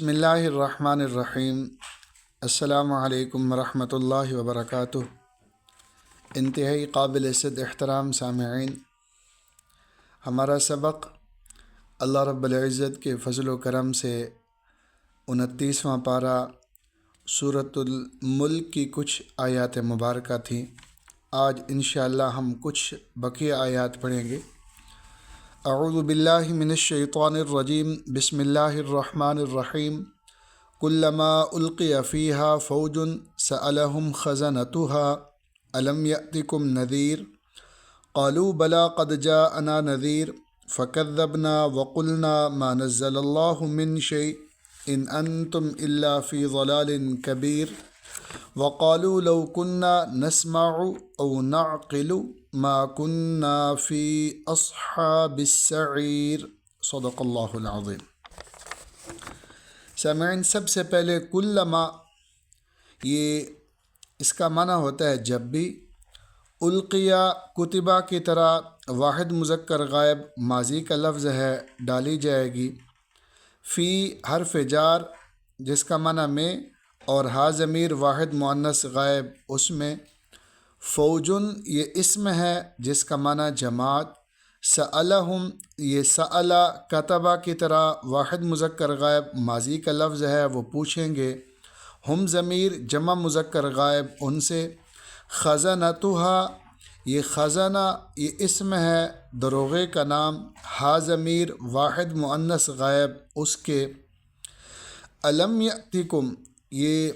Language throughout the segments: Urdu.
بسم اللہ الرحمن الرحیم۔ السلام علیکم ورحمۃ اللہ وبرکاتہ۔ انتہائی قابل عزت احترام سامعین، ہمارا سبق اللہ رب العزت کے فضل و کرم سے 29واں پارہ سورۃ الملک کی کچھ آیات مبارکہ تھیں۔ آج انشاءاللہ ہم کچھ بقیہ آیات پڑھیں گے۔ اعوذ باللہ من الشیطان الرجیم، بسم اللہ الرحمن الرحیم۔ کلما القی فیہا فوج سألہم خزنتها الم یأتکم نذیر قالوا بلی قد جاءنا نذیر فکذبنا وقلنا ما نزل اللہ من شیء ان انتم الا فی ضلال کبیر وقالوا لو كنا نسمع او نعقل ما كنا فی اصحاب السعیر۔ صدق اللہ العظیم۔ سامعین، سب سے پہلے کلما، یہ اس کا معنی ہوتا ہے جب بھی، القیہ کتبہ کی طرح واحد مذکر غائب ماضی کا لفظ ہے، ڈالی جائے گی۔ فی حرف جار جس کا معنی میں، اور ہا ضمیر واحد مؤنث غائب اس میں۔ فوجن یہ اسم ہے جس کا معنی جماعت۔ سألہم یہ سألہ کتبہ کی طرح واحد مذکر غائب ماضی کا لفظ ہے، وہ پوچھیں گے۔ ہم ضمیر جمع مذکر غائب ان سے۔ خزنتها یہ خزنہ یہ اسم ہے دروغے کا نام، ہا ضمیر واحد مؤنث غائب اس کے۔ الم یأتکم یہ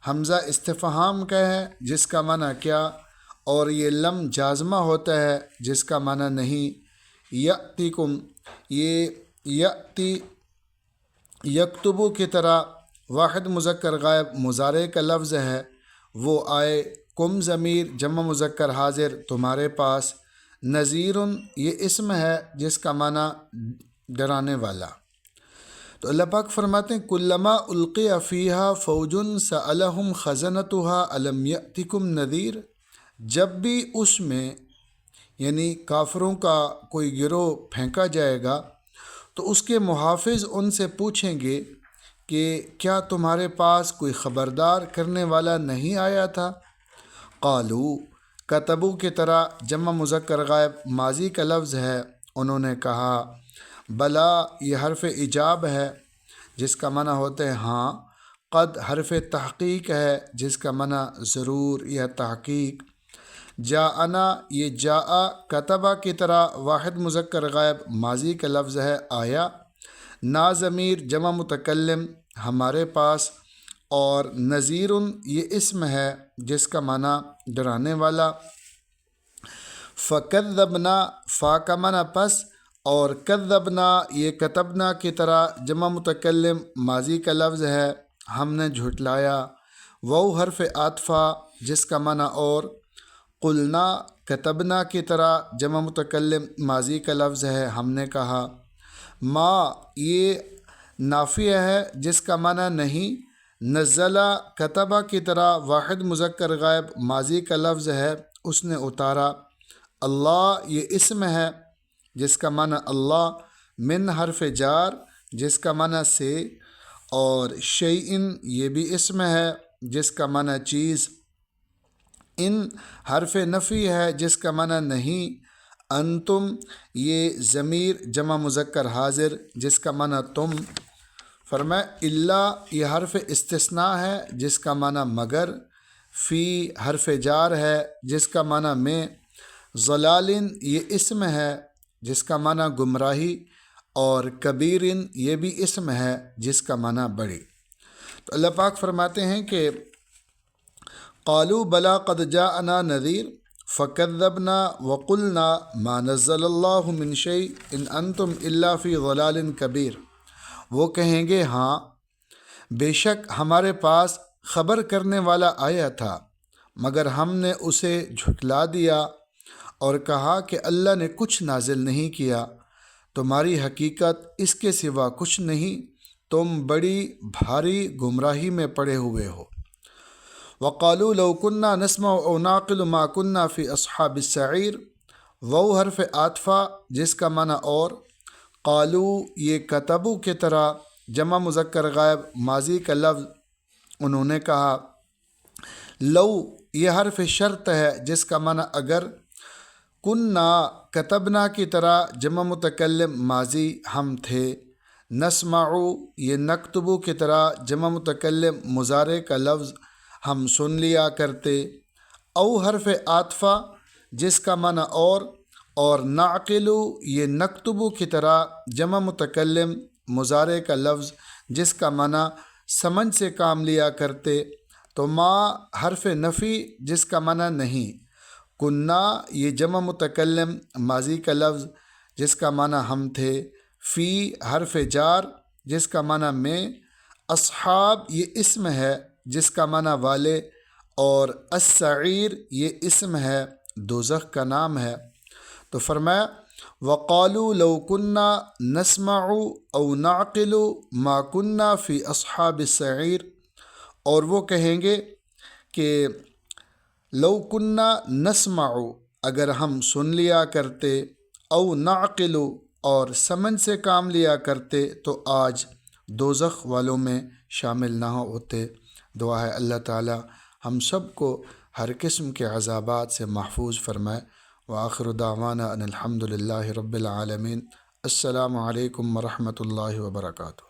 حمزہ استفہام کا ہے جس کا معنی کیا، اور یہ لم جازمہ ہوتا ہے جس کا معنی نہیں۔ یأتکم یہ یأتی یکتبو کی طرح واحد مذکر غائب مضارع کا لفظ ہے، وہ آئے۔ کم ضمیر جمع مذکر حاضر تمہارے پاس۔ نذیر یہ اسم ہے جس کا معنی ڈرانے والا۔ تو اللہ پاک فرماتے ہیں کلما القی فیہا فوج سألہم خزنتها الم یأتکم نذیر، جب بھی اس میں یعنی کافروں کا کوئی گروہ پھینکا جائے گا تو اس کے محافظ ان سے پوچھیں گے کہ کیا تمہارے پاس کوئی خبردار کرنے والا نہیں آیا تھا؟ قالو کتبو کی طرح جمع مذکر غائب ماضی کا لفظ ہے، انہوں نے کہا۔ بلا یہ حرف ایجاب ہے جس کا معنی ہوتا ہے ہاں۔ قد حرف تحقیق ہے جس کا معنی ضرور یا تحقیق۔ جاءنا یہ جاء کتبہ کی طرح واحد مذکر غائب ماضی کا لفظ ہے، آیا۔ نا ضمیر جمع متکلم ہمارے پاس، اور نذیر یہ اسم ہے جس کا معنی ڈرانے والا۔ فکذبنا فا کا معنی پس، اور کذبنا یہ کتبنا کی طرح جمع متکلم ماضی کا لفظ ہے، ہم نے جھٹلایا۔ وہ حرف عاطفہ جس کا معنی اور۔ قلنا کتبنا کی طرح جمع متکلم ماضی کا لفظ ہے، ہم نے کہا۔ ما یہ نافیہ ہے جس کا معنی نہیں۔ نزلہ کتبہ کی طرح واحد مذکر غائب ماضی کا لفظ ہے، اس نے اتارا۔ اللہ یہ اسم ہے جس کا معنی اللہ۔ من حرف جار جس کا معنی سے، اور شیئن یہ بھی اسم ہے جس کا معنی چیز۔ ان حرف نفی ہے جس کا معنی نہیں۔ انتم یہ ضمیر جمع مذکر حاضر جس کا معنی تم۔ فرمایا اللہ یہ حرف استثناء ہے جس کا معنی مگر۔ فی حرف جار ہے جس کا معنی میں۔ ضلالن یہ اسم ہے جس کا معنی گمراہی، اور کبیرن یہ بھی اسم ہے جس کا معنی بڑی۔ تو اللہ پاک فرماتے ہیں کہ قالوا بلا قد جاءنا نذیر فکذبنا وقلنا ما نزل اللہ من شیء ان انتم الا فی ضلال کبیر۔ وہ کہیں گے ہاں بے شک ہمارے پاس خبر کرنے والا آیا تھا، مگر ہم نے اسے جھٹلا دیا اور کہا کہ اللہ نے کچھ نازل نہیں کیا، تمہاری حقیقت اس کے سوا کچھ نہیں، تم بڑی بھاری گمراہی میں پڑے ہوئے ہو۔ وقالوا لو كنا نسمع او نعقل ما كنا في اصحاب السعیر، وہ حرف عاطفہ جس کا معنی اور۔ قالو یہ کتبو کی طرح جمع مذکر غائب ماضی کا لفظ انہوں نے کہا لو یہ حرف شرط ہے جس کا معنی اگر، کننا کتبنا کی طرح جمع متکلم ماضی ہم تھے، نسمعو یہ نکتبو کی طرح جمع متکلم مضارع کا لفظ ہم سن لیا کرتے، او حرف عاطفہ جس کا معنی اور نعقلو یہ نکتبو کی طرح جمع متکلم مضارع کا لفظ جس کا معنی سمجھ سے کام لیا کرتے، تو ما حرف نفی جس کا معنی نہیں، کننا یہ جمع متکلم ماضی کا لفظ جس کا معنی ہم تھے، فی حرف جار جس کا معنی میں، اصحاب یہ اسم ہے جس کا معنی والے، اور السعیر یہ اسم ہے دوزخ کا نام ہے۔ تو فرمایا وقالوا لو كنا نسمع او نعقل ما كنا فی اصحاب السعیر، اور وہ کہیں گے کہ لو كنا نسمع اگر ہم سن لیا کرتے، او نعقل اور سمجھ سے کام لیا کرتے تو آج دوزخ والوں میں شامل نہ ہوتے۔ دعا ہے اللہ تعالی ہم سب کو ہر قسم کے عذابات سے محفوظ فرمائے۔ وآخر دعوانا ان الحمد للہ رب العالمین۔ السلام علیکم ورحمۃ اللہ وبرکاتہ۔